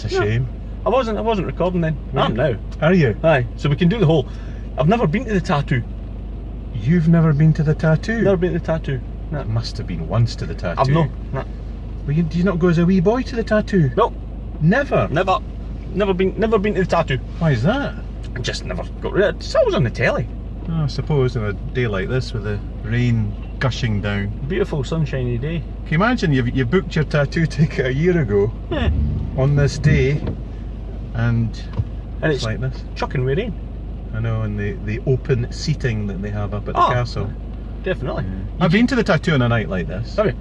That's a shame. I wasn't recording then. I am now. Are you? Aye, so we can do the whole. I've never been to the tattoo. You've never been to the tattoo? Never been to the tattoo. No. You must have been once to the tattoo. I've no. No. Well, do you not go as a wee boy to the tattoo? No. Never? Never been to the tattoo. Why is that? I just never got rid of it. It's always on the telly. Oh, I suppose on a day like this with the rain gushing down. Beautiful sunshiny day. Can you imagine you booked your tattoo ticket a year ago on this day and it's like this? Chucking with rain. I know, and the open seating that they have up at the castle. Definitely. Yeah. I've been to the tattoo on a night like this. Have you?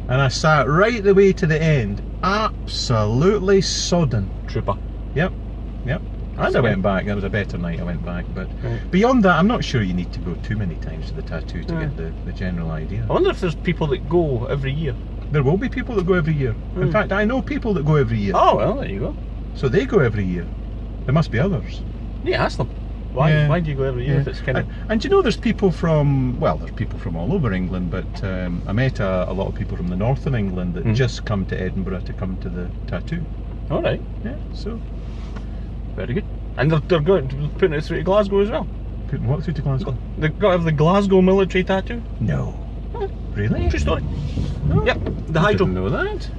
And I sat right the way to the end, absolutely sodden. Trooper. Yep. And I went back. That was a better night. I went back, but right. Beyond that, I'm not sure you need to go too many times to the tattoo to get the general idea. I wonder if there's people that go every year. There will be people that go every year. In fact, I know people that go every year. Oh well, there you go. So they go every year. There must be others. Yeah, ask them. Why do you go every year if it's kind of... And you know, there's people from, well, there's people from all over England, but I met a lot of people from the north of England that just come to Edinburgh to come to the tattoo. All right. Yeah, so... Very good. And they're putting it through to Glasgow as well. Putting what through to Glasgow? They've got to have the Glasgow military tattoo. No. Really? True story. Oh, Yep, the Hydro. I didn't know that.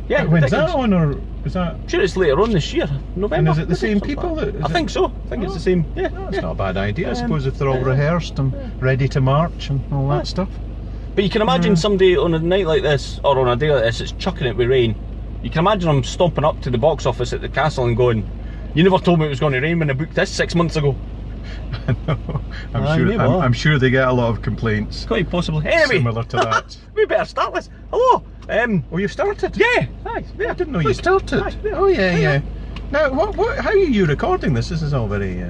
Yeah. When's that on, or is that... Sure, it's later on this year, November. And is it the same people? I think so. I think it's the same. Yeah. That's not a bad idea. I suppose if they're all rehearsed and ready to march and all that stuff. But you can imagine somebody on a night like this, or on a day like this, it's chucking it with rain. You can imagine them stomping up to the box office at the castle and going, "You never told me it was going to rain when I booked this 6 months ago." I know. I'm sure they get a lot of complaints. Quite possibly. Anyway, similar to that. We better start this. Hello. Oh, you've started? Yeah. Aye. I didn't know you started. Oh yeah. Now, how are you recording this? This is all very...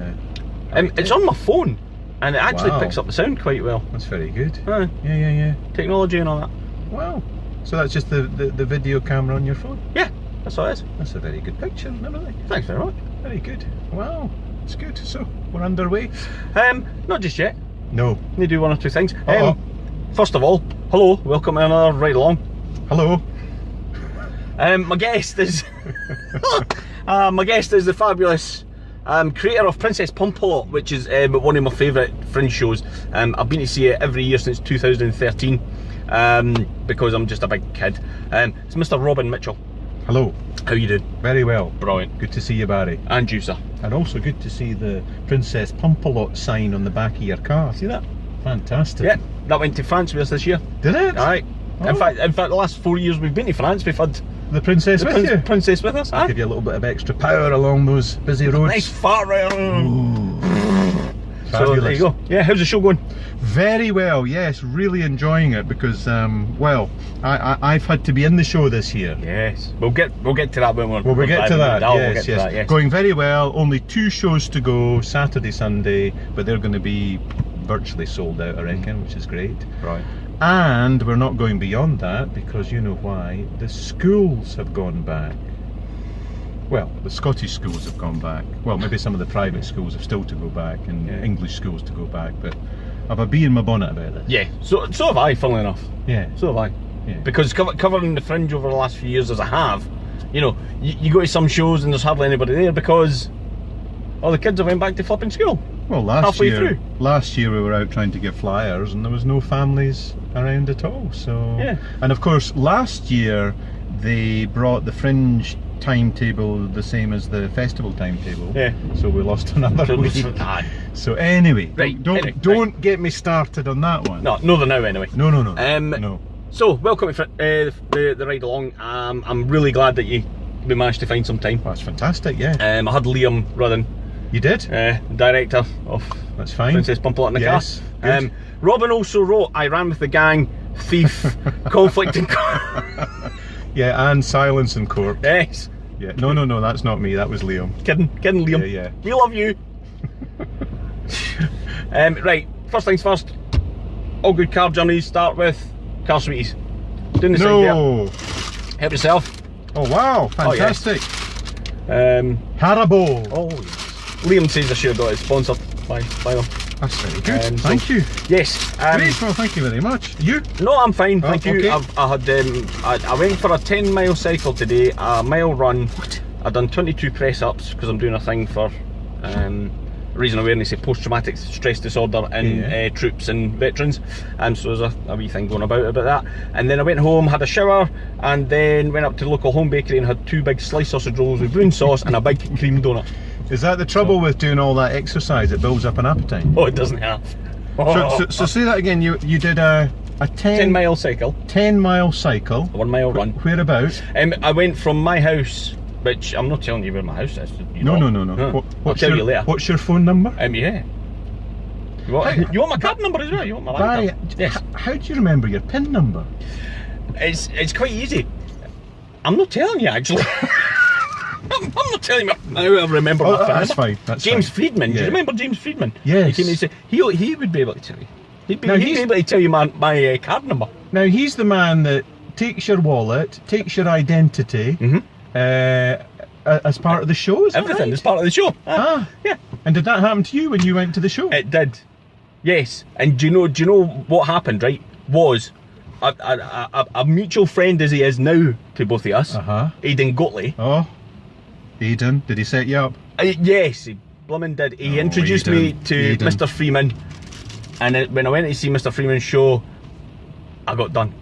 it's on my phone, and it actually picks up the sound quite well. That's very good. Aye. Yeah. Technology and all that. Wow. So that's just the video camera on your phone? Yeah, that's all it is. That's a very good picture and everything. Thanks very much. Very good. Wow. It's good. So, we're underway? Not just yet. No. Need to do one or two things. First of all, hello, welcome to another Ride Along. Hello. My guest is the fabulous creator of Princess Pumpalot, which is one of my favourite Fringe shows. I've been to see it every year since 2013 because I'm just a big kid. It's Mr. Robin Mitchell. Hello. How you doing? Very well. Brilliant. Good to see you, Barry. And you, sir. And also good to see the Princess Pumpalot sign on the back of your car. See that? Fantastic. Yeah, that went to France with us this year. Did it? Aye. Oh. In fact, the last 4 years we've been to France, we've had the Princess with you? Princess with us. Give you a little bit of extra power along those busy roads. Nice fart right on. So there you go. Yeah, how's the show going? Very well, yes, really enjoying it because, well, I've had to be in the show this year. Yes, we'll get to that when we'll get to that. Yes. Yes. Going very well. Only 2 shows to go, Saturday, Sunday, but they're going to be virtually sold out, I reckon, which is great. Right. And we're not going beyond that because you know why. The schools have gone back. Well, the Scottish schools have gone back. Well, maybe some of the private schools have still to go back, and English schools to go back, but I've a bee in my bonnet about this. Yeah, so have I, funnily enough. Yeah. So have I. Yeah. Because covering the Fringe over the last few years as I have, you know, you go to some shows and there's hardly anybody there because all the kids have went back to flipping school. Well, last year we were out trying to give flyers and there was no families around at all. So yeah. And of course last year they brought the Fringe timetable the same as the festival timetable. Yeah. So we lost another week. So anyway, right. Don't get me started on that one. No, they're now anyway. No. No. So welcome to the Ride Along. I'm really glad that we managed to find some time. That's fantastic. Yeah. I had Liam running. You did? Director of That's fine. Princess Pumpalot in the car. Good. Robin also wrote I ran with the gang, thief, conflict in court. Yeah, and silence in court. Yes. Yeah. No, that's not me. That was Liam. Kidding Liam. Yeah. We love you. Right. First things first. All good car journeys start with car sweeties. Doing the side there. Help yourself. Oh wow! Fantastic. Haribo. Oh yes. Liam says I should have got it sponsored by them. That's very good. Thank you. Yes. Great. Well, thank you very much. You? No, I'm fine. Thank you. Okay. I went for a 10-mile cycle today, a mile run, I've done 22 press ups because I'm doing a thing for raising awareness of post-traumatic stress disorder in troops and veterans, and so there's a wee thing going about that. And then I went home, had a shower, and then went up to the local home bakery and had 2 big sliced sausage rolls with brown sauce and a big cream donut. Is that the trouble with doing all that exercise? It builds up an appetite. Oh, it doesn't have. So say that again. You did a 10-mile cycle, 10-mile cycle, 1 mile run. Whereabouts? I went from my house, which I'm not telling you where my house is. No. I'll tell you later. What's your phone number? Yeah. You want my card number as well? You want my Barry, card? Yes. How do you remember your PIN number? It's quite easy. I'm not telling you actually. I'm not telling you how I remember my phone that's number. fine. That's James fine. Friedman. Yeah. Do you remember James Friedman? Yes. He came and said he would be able to tell you. He'd be able to tell you my card number. Now he's the man that takes your wallet, takes your identity, as part of the show. Is that Everything right? is part of the show. Yeah. And did that happen to you when you went to the show? It did. Yes. And do you know what happened? Right, was a mutual friend as he is now to both of us. Aidan Gotley. Oh, Aidan, did he set you up? Yes, he blooming did. He introduced me to Mr. Freeman, and when I went to see Mr. Freeman's show, I got done.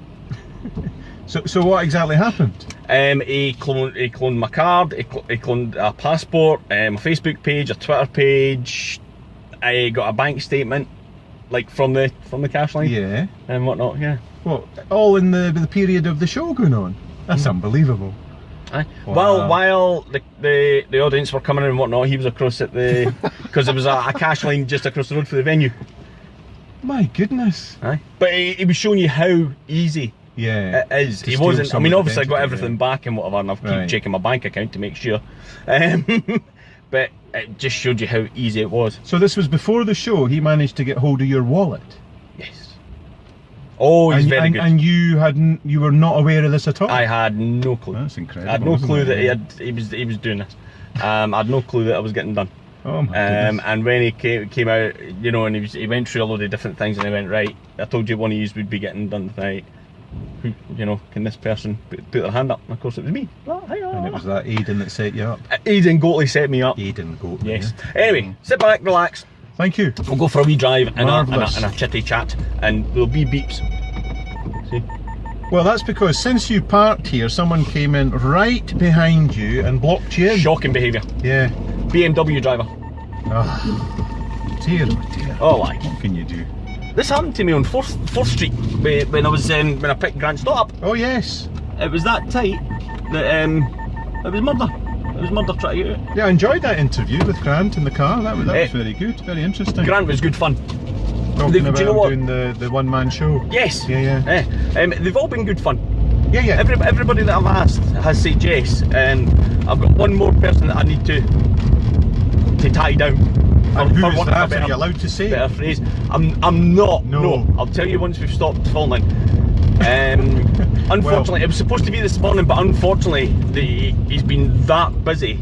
So what exactly happened? He cloned my card. He cloned a passport, my Facebook page, a Twitter page. I got a bank statement, like from the cash line. Yeah. And whatnot. Yeah. Well, all in the period of the show going on. That's unbelievable. Aye. Wow. While the audience were coming in and whatnot, he was across at the because there was a cash line just across the road for the venue. My goodness. Aye. But he was showing you how easy. Yeah. It is. To He steal wasn't. I mean, someone's obviously, I got identity, everything back and whatever, and I've keep checking my bank account to make sure. But it just showed you how easy it was. So this was before the show. He managed to get hold of your wallet. Yes. Oh, he's very good. And you were not aware of this at all. I had no clue. That's incredible. I had no isn't clue it? that he was doing this. I had no clue that I was getting done. Oh my goodness. And when he came out, you know, and he went through a load of different things, and he went, right, I told you one of you would be getting done tonight. Who, you know, can this person put their hand up? And of course it was me. And it was that Aidan that set you up. Aidan Gotley set me up. Aidan Gotley. Yes. Yeah. Anyway, sit back, relax. Thank you. We'll go for a wee drive and Marvellous. a chitty chat, and there'll be beeps. See? Well, that's because since you parked here, someone came in right behind you and blocked you in. Shocking behaviour. Yeah. BMW driver. Oh, dear, oh dear. Oh, like. What can you do? This happened to me on 4th Street when I was when I picked Grant Stott up. Oh yes. It was that tight that it was murder. It was murder trying to get out. Yeah, I enjoyed that interview with Grant in the car. That was very good, very interesting. Grant was good fun. Talking about do you know what? doing the one-man show. Yes. Yeah. They've all been good fun. Yeah. Everybody that I've asked has said yes. I've got one more person that I need to tie down. And who's want of a that? Are you allowed to say? Better phrase. I'm not. No. I'll tell you once we've stopped filming. Unfortunately, it was supposed to be this morning, but unfortunately, he's been that busy.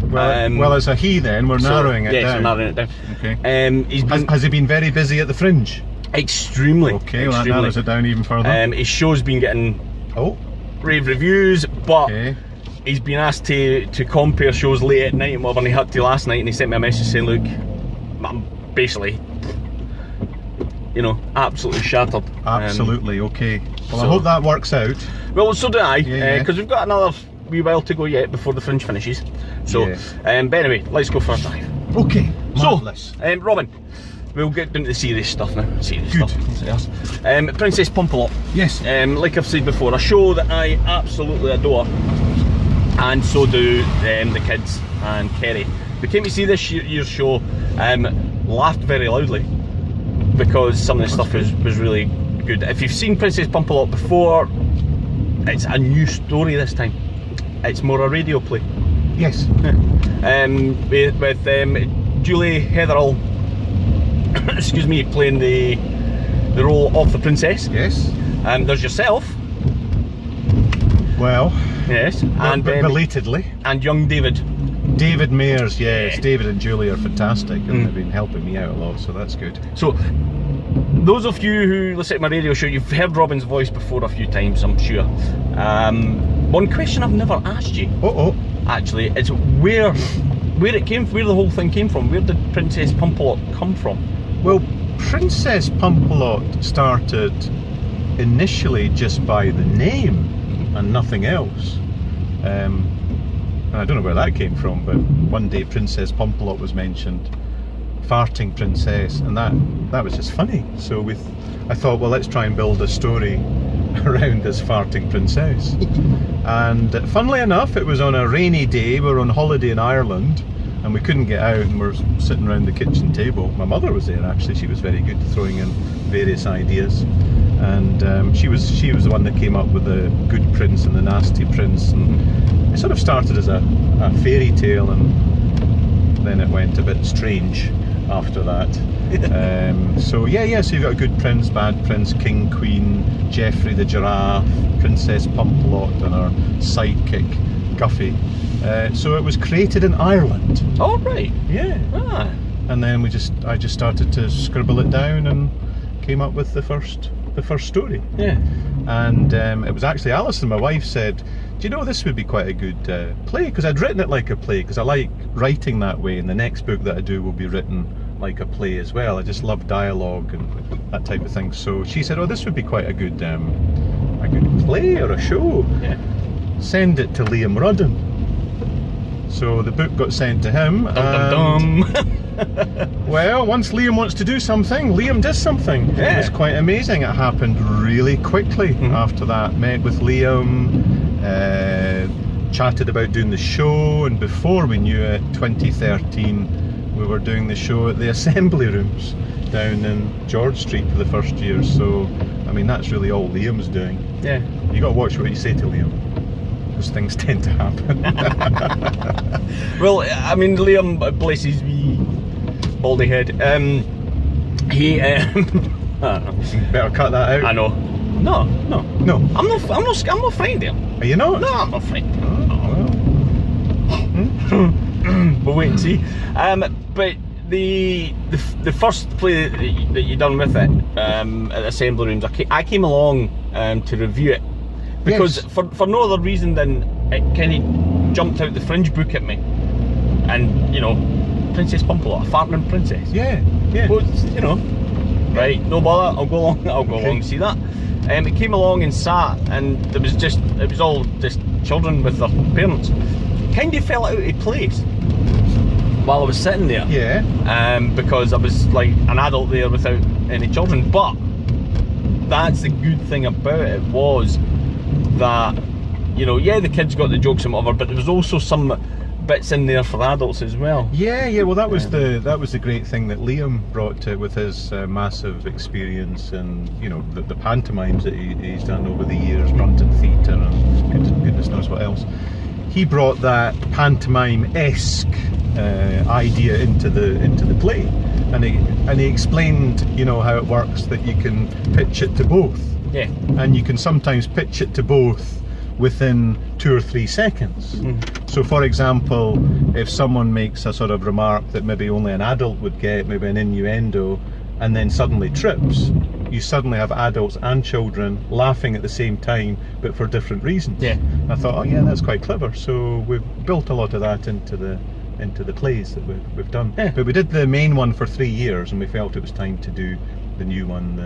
Well, as a he then, we're narrowing it down. Yes, we're narrowing it down. Okay. Has he been very busy at the Fringe? Extremely. Okay, well that narrows it down even further. His show's been getting rave reviews, but he's been asked to compare shows late at night and whatever, and he had to last night, and he sent me a message saying, look, I'm basically, you know, absolutely shattered. Absolutely, okay. Well, I hope that works out. Well, so do I, Yeah. because we've got another wee while to go yet before the Fringe finishes. So, but anyway, let's go for a drive. Okay, marvellous. So, Robin, we'll get into the serious stuff now. Good. Princess Pumpalot. Yes. Like I've said before, a show that I absolutely adore, and so do the kids and Kerry. We came to see this year's show, laughed very loudly because some of the stuff was really good. If you've seen Princess Pumpalot before, it's a new story this time. It's more a radio play. Yes. With Julie Heatherall, excuse me, playing the role of the princess. Yes. There's yourself. Well. Yes. And belatedly. And young David. David Mayers, yes. Yeah. David and Julie are fantastic, and they've been helping me out a lot, so that's good. So, those of you who listen to my radio show, you've heard Robin's voice before a few times, I'm sure. One question I've never asked you. actually, is where it came, where the whole thing came from. Where did Princess Pumpalot come from? Well, Princess Pumpalot started initially just by the name and nothing else. I don't know where that came from, but one day Princess Pumpalot was mentioned, farting princess, and that was just funny. So I thought, well, let's try and build a story around this farting princess. And funnily enough, it was on a rainy day. We were on holiday in Ireland, and we couldn't get out, and we're sitting around the kitchen table. My mother was there actually. She was very good at throwing in various ideas, and she was the one that came up with the good prince and the nasty prince, and it sort of started as a fairy tale, and then it went a bit strange after that. So so you've got a good prince, bad prince, king, queen, Geoffrey the giraffe, Princess Pumpalot, and our sidekick Guffy. So it was created in Ireland. Oh right. Yeah. Ah. And then I just started to scribble it down and came up with the first story. Yeah. And it was actually Alison, my wife, said, do you know this would be quite a good play? Because I'd written it like a play, because I like writing that way, and the next book that I do will be written like a play as well. I just love dialogue and that type of thing. So she said, oh, this would be quite a good play or a show. Yeah. Send it to Liam Rudden. So the book got sent to him. Dum, dum, dum. Well, once Liam wants to do something, Liam does something. Yeah. It's quite amazing. It happened really quickly after that. Met with Liam, chatted about doing the show, and before we knew it, 2013, we were doing the show at the Assembly Rooms down in George Street for the first year. So, I mean, that's really all Liam's doing. Yeah. You got to watch what you say to Liam, because things tend to happen. Well, I mean, Liam, bless his wee baldy head. He Better cut that out. I know. No. I'm not frightened of him. Are you not? No, I'm not frightened. Oh, We'll wait and see. But the first play that you done with it at Assembly Rooms, I came along to review it because for no other reason than it kind of jumped out the Fringe book at me, and you know, Princess Pumpalot, a farting princess. Yeah. Well, you know, right? No bother. I'll go along. Along and see that. It came along and sat, and it was all just children with their parents. Kind of fell out of place while I was sitting there. Yeah. Because I was like an adult there without any children. But that's the good thing about it, was that, you know, yeah, the kids got the jokes and whatever, but there was also some bits in there for adults as well. Yeah. Well, that was the great thing that Liam brought to it with his massive experience, and you know, the pantomimes that he's done over the years, London Theatre, and goodness knows what else. He brought that pantomime-esque idea into the play, and he explained, you know, how it works, that you can pitch it to both. Yeah. And you can sometimes pitch it to both within 2 or 3 seconds. So for example, if someone makes a sort of remark that maybe only an adult would get, maybe an innuendo, and then suddenly trips, you suddenly have adults and children laughing at the same time, but for different reasons. Yeah. And I thought, oh yeah, that's quite clever. So we've built a lot of that into the plays that we've done. Yeah. But we did the main one for 3 years, and we felt it was time to do the new one,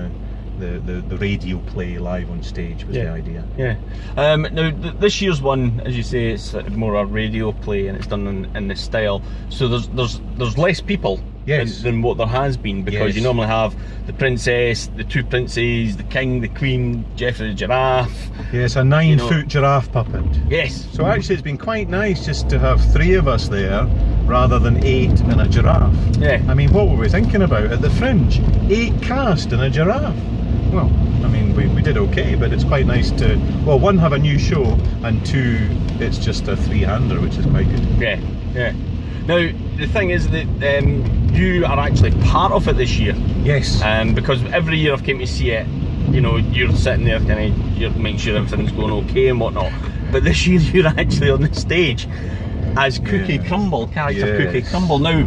the radio play live on stage was the idea. Yeah. Now this year's one, as you say, it's more a radio play, and it's done in this style. So there's less people than what there has been, because you normally have the princess, the 2 princes, the king, the queen, Geoffrey the giraffe. Yes, a 9-foot giraffe puppet. Yes. So actually, it's been quite nice just to have 3 of us there rather than 8 and a giraffe. Yeah. I mean, what were we thinking about at the Fringe? 8 cast and a giraffe. Well, I mean, we did okay, but it's quite nice to, well, 1, have a new show, and 2, it's just a 3-hander, which is quite good. Yeah. Now, the thing is that you are actually part of it this year. Yes. Because every year I've came to see it, you know, you're sitting there you're making sure everything's going okay and whatnot. But this year you're actually on the stage as Cookie Crumble, character Cookie Crumble. Now,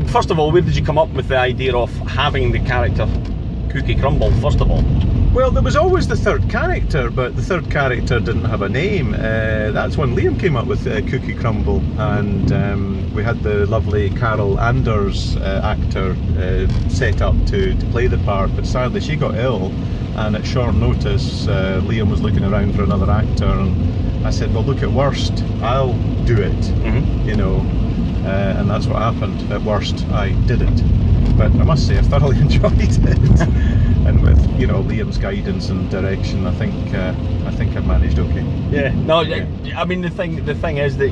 first of all, where did you come up with the idea of having the character Cookie Crumble, first of all? Well, there was always the third character, but the third character didn't have a name. That's when Liam came up with Cookie Crumble, and we had the lovely Carol Anders actor set up to play the part, but sadly she got ill, and at short notice Liam was looking around for another actor, and I said, well, look, at worst, I'll do it, you know, and that's what happened. At worst, I did it. But I must say, I've thoroughly enjoyed it. And with, you know, Liam's guidance and direction, I think I've managed okay. Yeah. No, Yeah. I mean the thing is that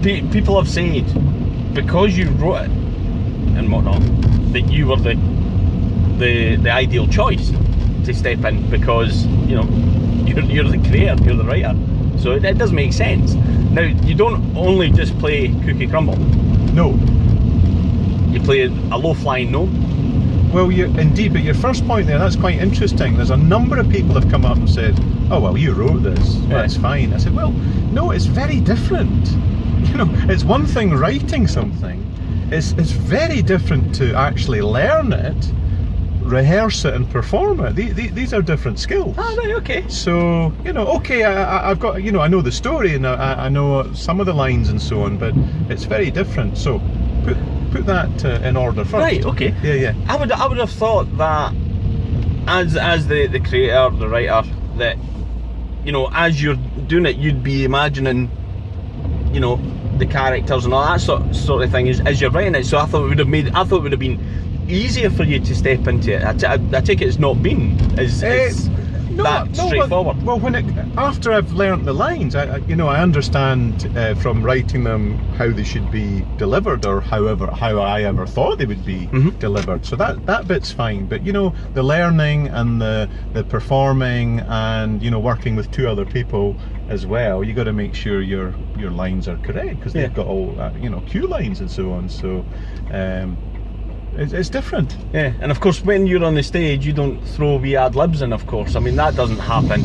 people have said, because you wrote it and whatnot, that you were the ideal choice to step in, because, you know, you're the creator, you're the writer, so it does make sense. Now, you don't only just play Cookie Crumble. No. You play a low-flying gnome. Well, indeed, but your first point there, that's quite interesting. There's a number of people have come up and said, oh, well, you wrote this, that's fine. I said, well, no, it's very different. You know, it's one thing writing something, it's very different to actually learn it, rehearse it and perform it. These are different skills. Ah, right, okay. So, you know, okay, I've got, you know, I know the story and I know some of the lines and so on, but it's very different. So put that in order first. Right, okay. Yeah. I would have thought that as the creator, the writer, that, you know, as you're doing it, you'd be imagining, you know, the characters and all that sort of thing as you're writing it. So I thought it would have been easier for you to step into it. I take it it's not been as that straightforward. Well, after I've learnt the lines, I understand from writing them how they should be delivered, or how I ever thought they would be delivered. So that bit's fine. But, you know, the learning and the performing, and, you know, working with two other people as well, you got to make sure your lines are correct, because they've got all you know, cue lines and so on. So it's different. Yeah, and of course when you're on the stage, you don't throw wee ad libs in, of course. I mean, that doesn't happen.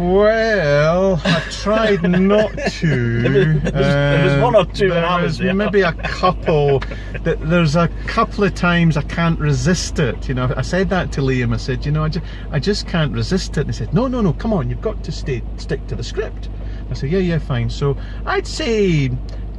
Well, I tried not to. There was one or two when I was there. Maybe a couple. There's a couple of times I can't resist it. You know, I said that to Liam. I said, you know, I just can't resist it. And he said, no, come on, you've got to stick to the script. I said, yeah, fine. So I'd say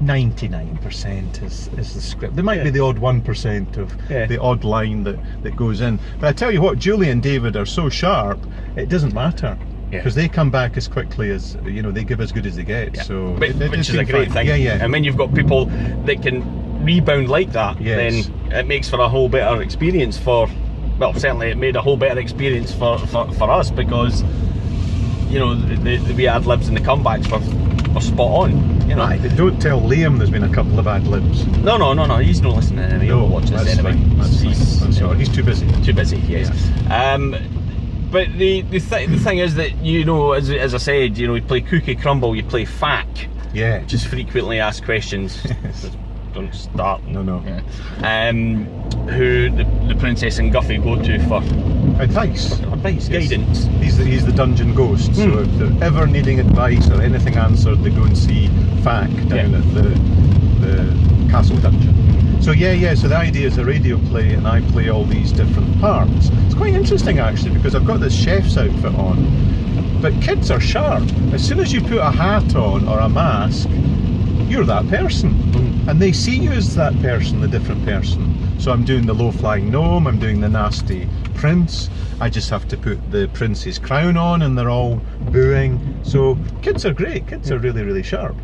99% is the script. There might be the odd 1% of the odd line that goes in. But I tell you what, Julie and David are so sharp, it doesn't matter. Because they come back as quickly as, you know, they give as good as they get. So which is a great thing. Yeah. And when you've got people that can rebound like that, then it makes for a whole better experience for, well, certainly it made a whole better experience for us, because, you know, the wee ad libs and the comebacks were spot on. You know. Aye, but don't tell Liam there's been a couple of ad libs. No, he's not listening anyway. He'll watch this anyway. That's fine. I'm sorry, he's too busy. Too busy, yes. But the thing is that, you know, as I said, you know, you play Cookie Crumble, you play FAQ. Yeah. Just frequently asked questions. Don't start. No. Yeah. Who the Princess and Guffy go to for advice, guidance. He's the dungeon ghost. So if they're ever needing advice or anything answered, they go and see FAQ down at the castle dungeon. So so the idea is a radio play, and I play all these different parts. It's quite interesting actually, because I've got this chef's outfit on, but kids are sharp. As soon as you put a hat on or a mask, you're that person, and they see you as that person, the different person. So I'm doing the low-flying gnome, I'm doing the nasty prince, I just have to put the prince's crown on and they're all booing. So kids are great, kids are really, really sharp,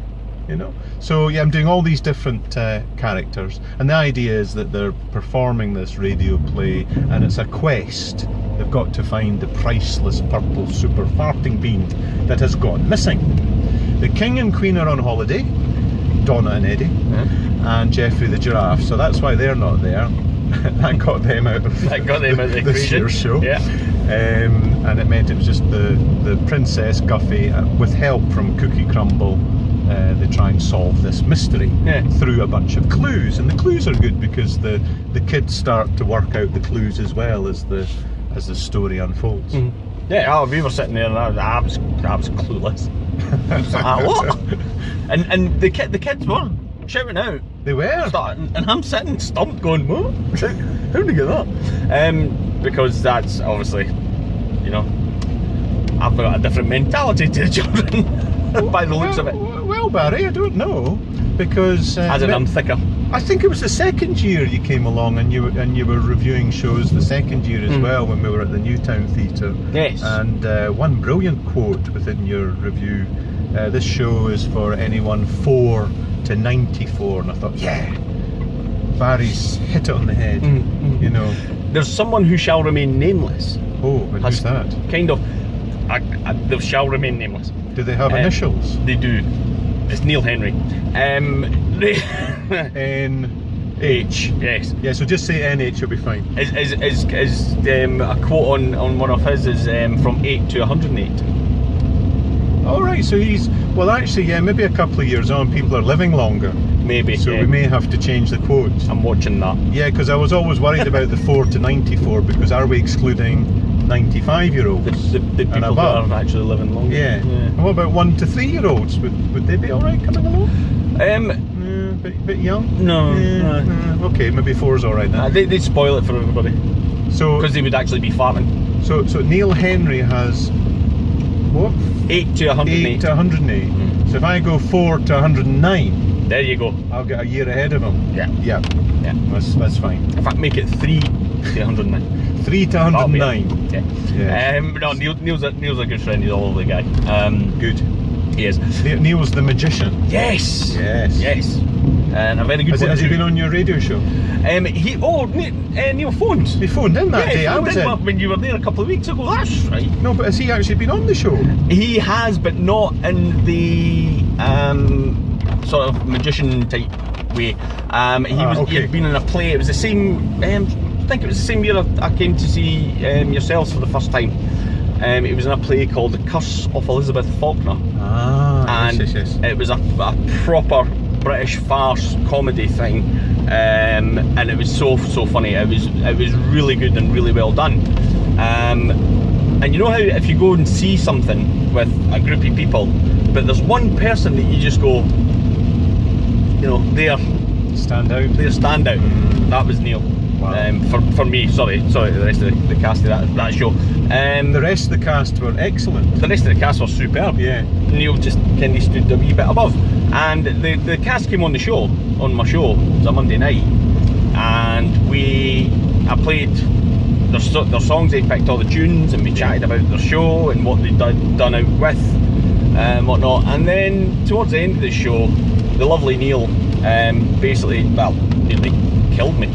you know. So yeah, I'm doing all these different characters, and the idea is that they're performing this radio play, and it's a quest. They've got to find the priceless purple super farting bean that has gone missing. The king and queen are on holiday, Donna and Eddie, and Geoffrey the giraffe, so that's why they're not there. That got them out of this year's show. Yeah. And it meant it was just the Princess, Guffy, with help from Cookie Crumble. They try and solve this mystery through a bunch of clues, and the clues are good because the kids start to work out the clues as well as the story unfolds. Yeah, we were sitting there and I was clueless. I was like, what? And the kids were shouting out They were. And I'm sitting stumped going, what? How did you get that? Because that's obviously, you know, I've got a different mentality to the children by the looks of it. Well, Barry, I don't know, because As in, I'm thicker. I think it was the second year you came along and you were reviewing shows the second year as well, when we were at the Newtown Theatre. Yes. And one brilliant quote within your review: "This show is for anyone 4 to 94." And I thought, yeah, Barry's hit it on the head. You know. There's someone who shall remain nameless. Oh, and who's that? Kind of. They shall remain nameless. Do they have initials? They do. It's Neil Henry. NH. Yes. Yeah, so just say NH, you'll be fine. Is a quote on one of his is from 8 to 108. Alright, so he's, well actually, yeah, maybe a couple of years on, people are living longer. Maybe. So we may have to change the quotes. I'm watching that. Yeah, because I was always worried about the 4 to 94, because are we excluding 95-year-olds? The people that are actually living longer. Yeah. And what about 1 to 3-year-olds? Would they be alright coming along? Bit young? No. Okay, maybe 4's alright then. They spoil it for everybody. So because they would actually be farming. So Neil Henry has what? 8 to 108. 8 to 108. So if I go 4 to 109, there you go. I'll get a year ahead of him. Yeah. That's fine. In fact, make it 3 to 109. 3 to 109. Yeah. No, Neil's a good friend. He's a lovely guy. Good. He is. Neil's the magician. Yes. And a very good. Has he been on your radio show? Neil phoned. He phoned in that day. I was in. When you were there a couple of weeks ago. That's right. No, but has he actually been on the show? He has, but not in the sort of magician type way. He had been in a play. It was the same. I think it was the same year I came to see yourselves for the first time. It was in a play called The Curse of Elizabeth Faulkner. And yes. It was a proper British farce comedy thing, and it was so funny. It was really good and really well done. And you know how if you go and see something with a group of people, but there's one person that you just go, you know, they're stand out. That was Neil. Wow. For me, sorry, the rest of the cast of that show. The rest of the cast were excellent. The rest of the cast was superb. Yeah. Neil just kind of stood a wee bit above. And the cast came on my show. It was a Monday night, and I played their songs. They picked all the tunes, and we chatted about their show and what they'd done out with and whatnot. And then towards the end of the show, the lovely Neil basically, well, nearly killed me.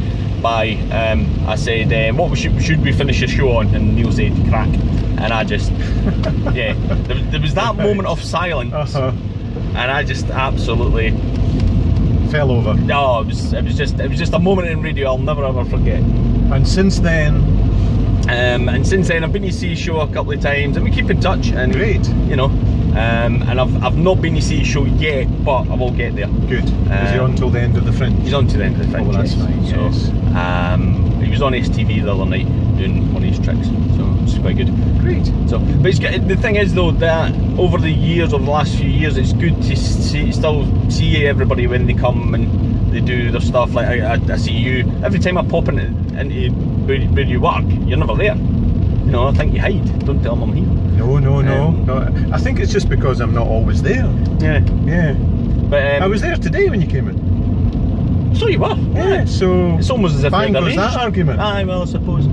I said, what should we finish the show on? And Neil said, crack. And I just, yeah, there was that moment of silence, and I just absolutely fell over. No, it was just a moment in radio I'll never ever forget. And since then, I've been to see his show a couple of times, and we keep in touch. And great, you know. And I've not been to see his show yet, but I will get there. Good. Is he on till the end of the Fringe? He's on to the end of the Fringe. Oh, well, that's fine. Yes. So, he was on STV the other night doing one of his tricks, so it's quite good. Great. So, but the thing is though, that over the last few years, it's good to still see everybody when they come and they do their stuff. Like I see you every time I pop into where you work. You're never there. You know, I think you hide. Don't tell them I'm here. No. I think it's just because I'm not always there. Yeah. But I was there today when you came in. So you were. Yeah. So it's almost as if we bang had goes arranged. that argument. Aye, well, I suppose.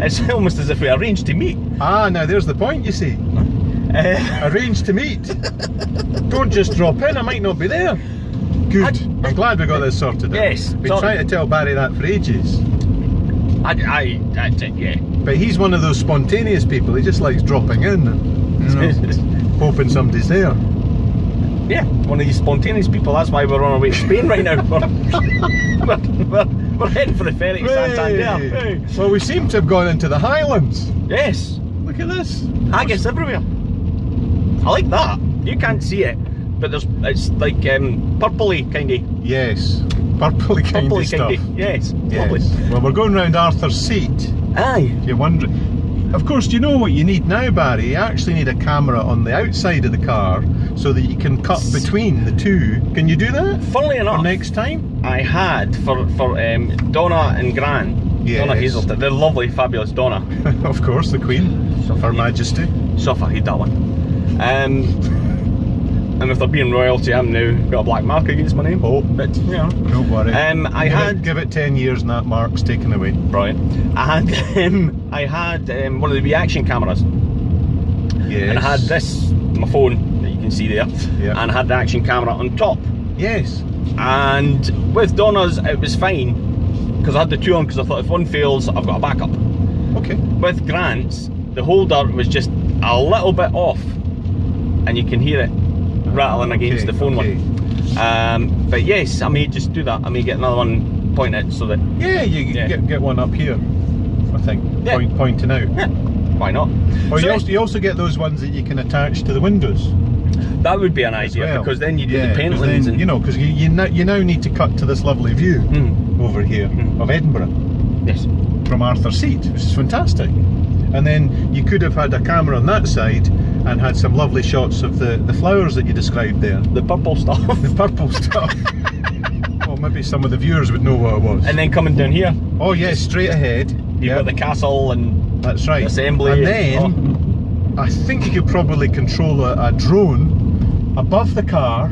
It's almost as if we arranged to meet. Now there's the point, you see. Arranged to meet. Don't just drop in, I might not be there. Good. I'm glad we got this sorted out. Yes. Been trying to tell Barry that for ages. Yeah. But he's one of those spontaneous people. He just likes dropping in and hoping somebody's there. Yeah, one of these spontaneous people. That's why we're on our way to Spain right now. We're heading for the ferry to Santander. Hey. Well, we seem to have gone into the Highlands. Yes. Look at this. Haggis everywhere. I like that. You can't see it, but it's like purpley kindy. Yes. Purpley kindy stuff. Yes. Lovely. Well, we're going round Arthur's Seat. Aye. If you're wondering. of course, do you know what you need now, Barry? You actually need a camera on the outside of the car so that you can cut between the two. Can you do that? Funnily enough, For next time? I had for Donna and Gran, Yes. Donna Hazelton, the lovely, fabulous Donna. Of course, the Queen, Her Majesty. Suffer, he'd that one. And if they're being royalty, I'm now got a black mark against my name. Oh, but you know. don't worry. Give it 10 years and that mark's taken away. Brilliant. I had one of the reaction cameras. Yes. And I had this, my phone that you can see there, Yeah. and I had the action camera on top. Yes. And with Donna's, it was fine because I had the two on because I thought if one fails, I've got a backup. Okay. With Grant's, the holder was just a little bit off, and you can hear it rattling against the phone one. But yes, I may just do that. I may get another one pointed so that. Yeah, you get one up here, I think. Yeah. Pointing out. Yeah, why not? Or So you also get those ones that you can attach to the windows. that would be an idea well. because then you do the 'cause paintlings then, and you know, because you now need to cut to this lovely view over here of Edinburgh yes. from Arthur's Seat, which is fantastic. And then you could have had a camera on that side and had some lovely shots of the flowers that you described there. The purple stuff. The purple stuff. Well, maybe some of the viewers would know what it was. And then coming down here, Oh yes, straight ahead. you've got the castle and That's right. assembly. And then I think you could probably control a drone above the car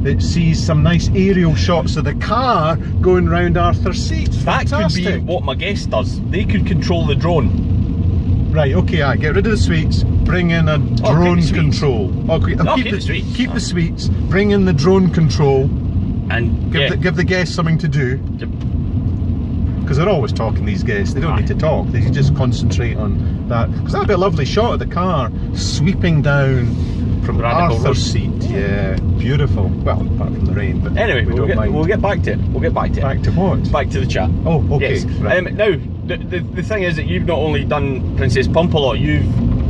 that sees some nice aerial shots of the car going round Arthur's Seat. that Fantastic. could be what my guest does. They could control the drone. Right, okay, get rid of the sweets, bring in a drone the sweets. control. Okay, No, keep the sweets. Keep the sweets, bring in the drone control, And give the guests something to do. Because they're always talking, these guests. They don't need to talk. They can just concentrate on that. Because that'd be a lovely shot of the car sweeping down from Radical Arthur's Road. Seat. Yeah, beautiful. Well, apart from the rain, but anyway, we we'll don't mind. get back to it. We'll get back to it. Back to what? Back to the chat. Oh, okay. Yes. Right. Now, the thing is that you've not only done Princess Pumpalot,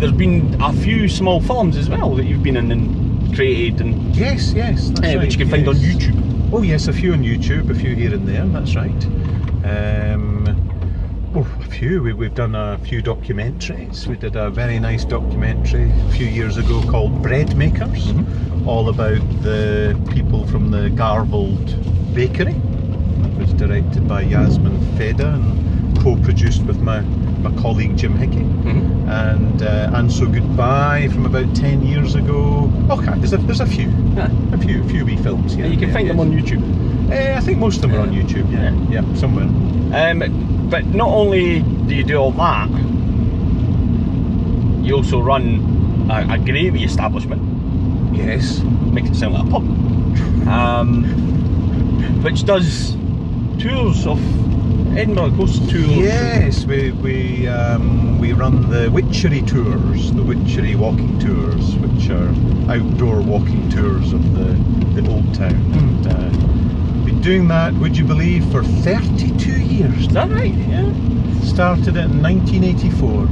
there's been a few small films as well that you've been in and created and Yes, that's right. which you can find on yes. YouTube. Oh yes, a few on YouTube, a few here and there, that's right. A few. We've done a few documentaries. We did a very nice documentary a few years ago called Bread Makers, all about the people from the Garvold Bakery. That was directed by Yasmin Feda and co-produced with my colleague Jim Hickey. And So Goodbye from about 10 years ago. Okay, there's a few. Yeah. A few wee films here. And you can find them on YouTube. I think most of them are on YouTube, yeah, somewhere. But not only do you do all that, you also run a gravy establishment. Yes. Makes it sound like a pub. Which does tours of Edinburgh, ghost tours. Yes, we run the Witchery tours, the Witchery walking tours, which are outdoor walking tours of the old town. And, been doing that, would you believe, for 32 years. Is that right? Yeah. Started it in 1984.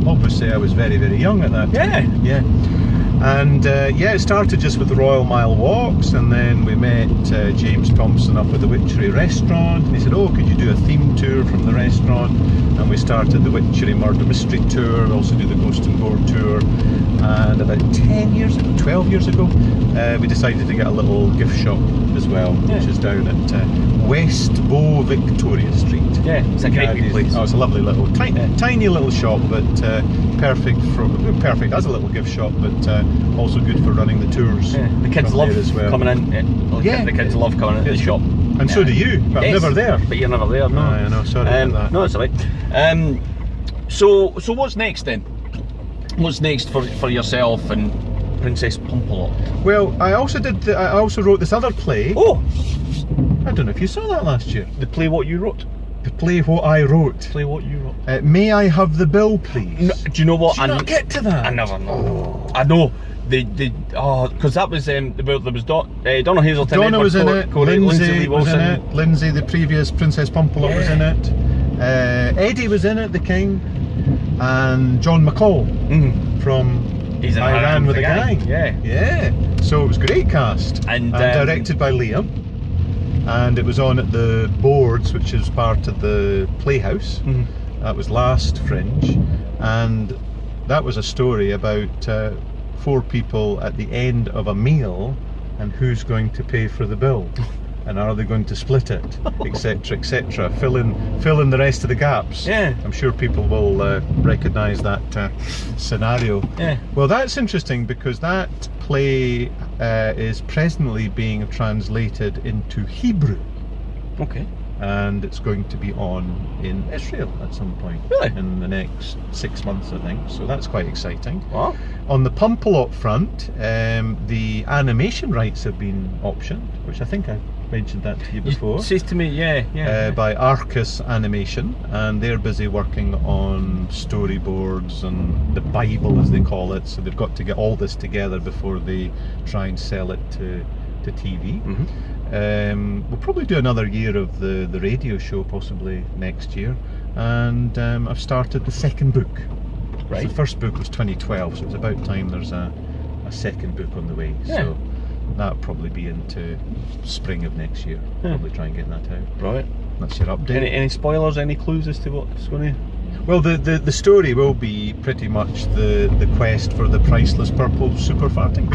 Obviously, I was very, very young at that time. Yeah. And it started just with the Royal Mile walks, and then we met James Thompson up at the Witchery restaurant, and he said, oh, could you do a theme tour from the restaurant? And we started the Witchery Murder Mystery Tour. We also do the Ghost and Gore Tour. And about 12 years ago, we decided to get a little gift shop as well, which is down at West Bow Victoria Street. Yeah, it's a great big place. Oh, it's a lovely little, tiny little shop, but perfect as a little gift shop, but also good for running the tours. Yeah, the kids from love there as well. coming in. The kids love coming into the shop. And so do you, but I'm Yes, never there. But you're never there, no. I know, sorry about that. No, it's alright. So what's next then? What's next for yourself and Princess Pumpalot? Well, I also wrote this other play. Oh! I don't know if you saw that last year. The play what you wrote? The play what I wrote. Play what you wrote. May I have the bill, please? No, do you know what? Did you not get to that? I never know. I know. Because that was there was Donna Hazelton. Donna was in it. Lindsay was in Wilson. it. Lindsay, the previous Princess Pumpalot, was in it. Eddie was in it, the King, and John McCall from He's in Iran with a Gang. Yeah. So it was a great cast, and directed by Liam. And it was on at the Boards, which is part of the Playhouse. That was last Fringe, and that was a story about 4 people at the end of a meal, and who's going to pay for the bill, and are they going to split it, etc., etc. Fill in the rest of the gaps. Yeah. I'm sure people will recognise that scenario. Yeah. Well, that's interesting because that play is presently being translated into Hebrew. Okay. And it's going to be on in Israel at some point. Really? In the next 6 months, I think. So that's quite exciting. Wow. On the Pumpalot front, the animation rights have been optioned, which I think I mentioned that to you before. It says to me, yeah. By Arcus Animation, and they're busy working on storyboards and the Bible, as they call it. So they've got to get all this together before they try and sell it to TV. We'll probably do another year of the radio show, possibly next year. And I've started the second book. Right. So the first book was 2012, so it's about time there's a second book on the way. Yeah. So that'll probably be into spring of next year. Probably try and get that out. Right. That's your update. Any spoilers, any clues as to what's going to... Well, the story will be pretty much the quest for the priceless purple super farting.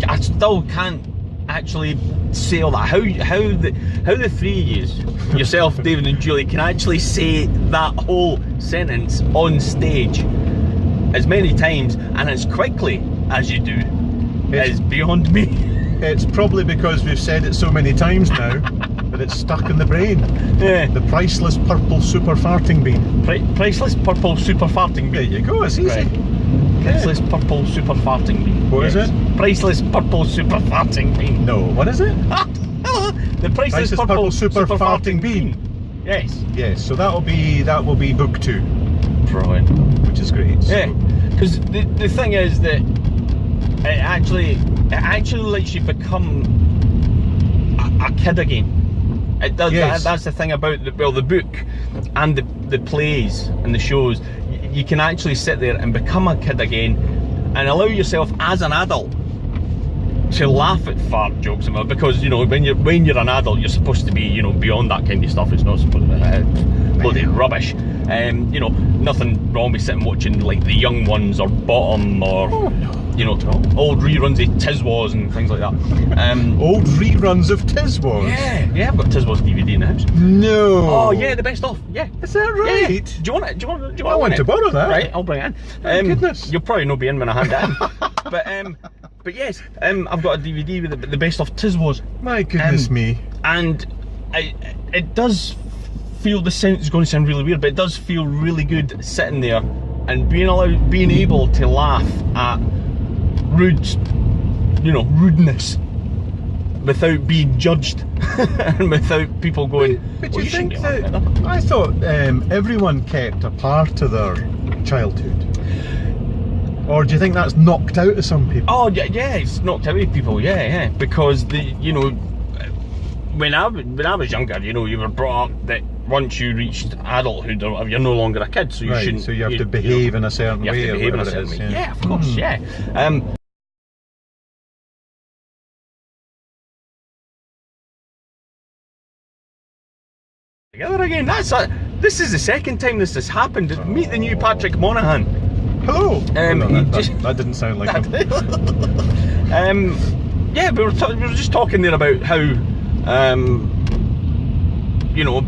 I still can't actually say all that. How the three of you, yourself, David and Julie, can actually say that whole sentence on stage as many times and as quickly as you do is beyond me. It's probably because we've said it so many times now that it's stuck in the brain. Yeah. The priceless purple super farting bean. Priceless purple super farting bean. There you go, it's easy. Right. Priceless purple super farting bean. What is it? Priceless purple super farting bean. No, what is it? The priceless purple super farting bean. Yes. Yes, so that will be book 2. Brilliant. Which is great. So. Yeah, because the thing is that it actually lets you become a kid again. It does. Yes. That's the thing about the book and the plays and the shows. You can actually sit there and become a kid again, and allow yourself as an adult to laugh at fart jokes, because when you're an adult, you're supposed to be beyond that kind of stuff. It's not supposed to be bloody rubbish. Nothing wrong with sitting watching like The Young Ones or Bottom or old reruns of Tiswas and things like that. Old reruns of Tiswas? Yeah, I've got Tiswas DVD in the house. No. Oh yeah, the best of. Yeah. Is that right? Yeah. Do you want it? Do you want I want to borrow that. Right, I'll bring it in. Oh, goodness. You'll probably not be in when I hand it in. But yes, I've got a DVD with the best of Tiswas. My goodness me. And it does feel, the sound is going to sound really weird, but it does feel really good sitting there and being able to laugh at rudeness without being judged and without people going. But you think that? I thought everyone kept a part of their childhood. Or do you think that's knocked out of some people? Oh yeah, it's knocked out of people. Yeah, because when I was younger, you were brought up that once you reached adulthood or whatever, you're no longer a kid, so you shouldn't. So you have to behave in a certain way. You have to behave in a certain way. Yeah, of course. Yeah. Together again. This is the second time this has happened. Meet the new Patrick Monaghan. Hello. That didn't sound like him. Yeah, we were just talking there about how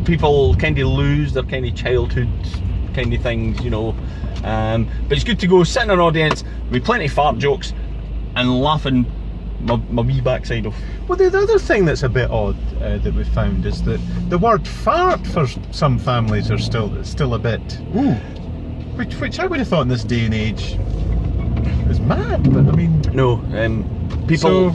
people kind of lose their kind of childhood kind of things, but it's good to go sit in an audience with plenty of fart jokes and laughing my wee backside off. Well, the other thing that's a bit odd that we've found is that the word fart for some families are still a bit ooh, which I would have thought in this day and age is mad, but I mean no. People,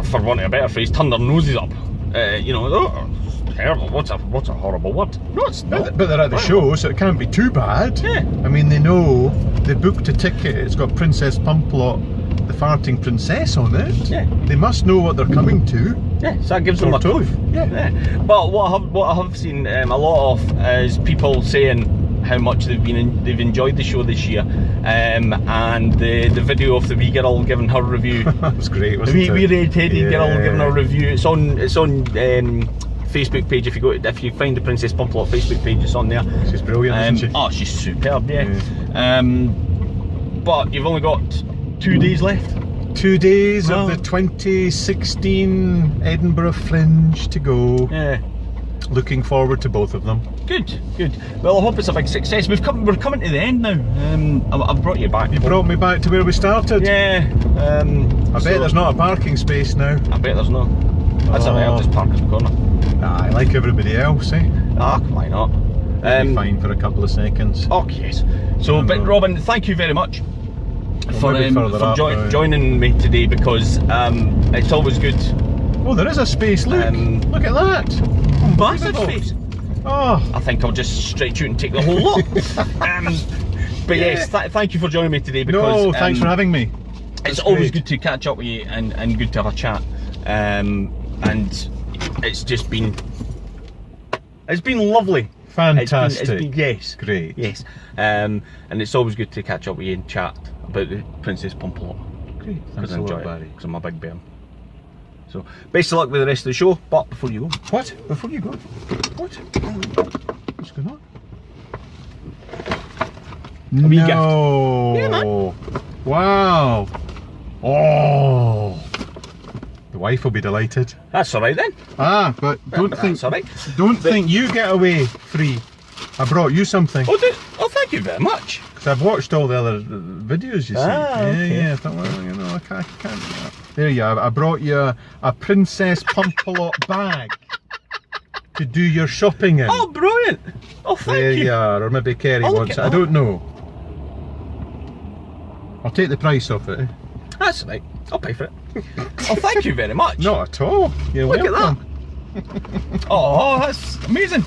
for want of a better phrase, turn their noses up. Oh, terrible. What's a horrible word? No, it's not. But they're at the show, so it can't be too bad. Yeah. I mean, they know they booked a ticket. It's got Princess Pumpalot, the farting princess, on it. Yeah. They must know what they're coming to. Yeah. So that gives them a clue. Yeah. But what I have seen a lot of is people saying how much they've enjoyed the show this year, and the video of the wee girl giving her review. That was great, wasn't the wee it? red-headed girl giving her review. It's on Facebook page. If you find the Princess Pumpalot Facebook page, it's on there. She's brilliant, isn't she? Oh, she's superb, yeah. But you've only got 2 days left. 2 days of the 2016 Edinburgh Fringe to go. Yeah. Looking forward to both of them. Good, good. Well, I hope it's a big success. We're coming to the end now. I've brought you back. You brought me back to where we started. Yeah. I bet there's not a parking space now. I bet there's not. That's alright, I'll just park in the corner. I like everybody else, eh? Ah, why not? Be fine for a couple of seconds. Oh, yes. So, but Robin, thank you very much for joining me today, because it's always good. Oh, there is a space, look! Look at that! Massive space! Oh! I think I'll just stretch out and take the whole lot. But yes, thank you for joining me today, because... No, thanks for having me. It's always good to catch up with you and good to have a chat. And it's just been... It's been lovely. Fantastic. It's been, yes. Great. Yes. And it's always good to catch up with you and chat about the Princess Pumpalot. Great. Thanks a lot, Barry. Because I'm a big bear. So, best of luck with the rest of the show, but before you go... What? Before you go? What? What's going on? A wee gift. No! Yeah, man. Wow! Oh! The wife will be delighted. That's alright then. Ah, but don't think... That's alright. Don't think you get away free. I brought you something. Oh, thank you very much. Because I've watched all the other videos, you see. Okay. Yeah, I thought, well, you know, I can't. There you are. I brought you a Princess Pumpalot bag to do your shopping in. Oh, brilliant. Oh, thank you. There you are. Or maybe Kerry wants it. I don't know. I'll take the price off it. That's right. I'll pay for it. Oh, thank you very much. Not at all. You're Look welcome. at that. Oh, that's amazing.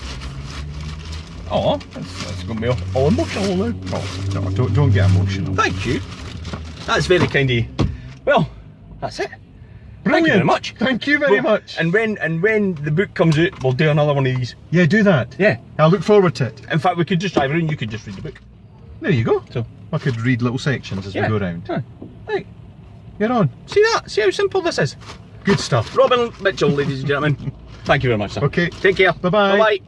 Oh, that's going to be all emotional now. Oh, no, don't get emotional. Thank you. That's very kind of you. Well, that's it. Thank you very much. Thank you very much. And when the book comes out, we'll do another one of these. Yeah, do that. Yeah. I'll look forward to it. In fact, we could just drive around, you could just read the book. There you go. So I could read little sections as we go round. Yeah. Right. You're on. See that? See how simple this is? Good stuff. Robin Mitchell, ladies and gentlemen. Thank you very much, sir. Okay. Take care. Bye-bye. Bye-bye.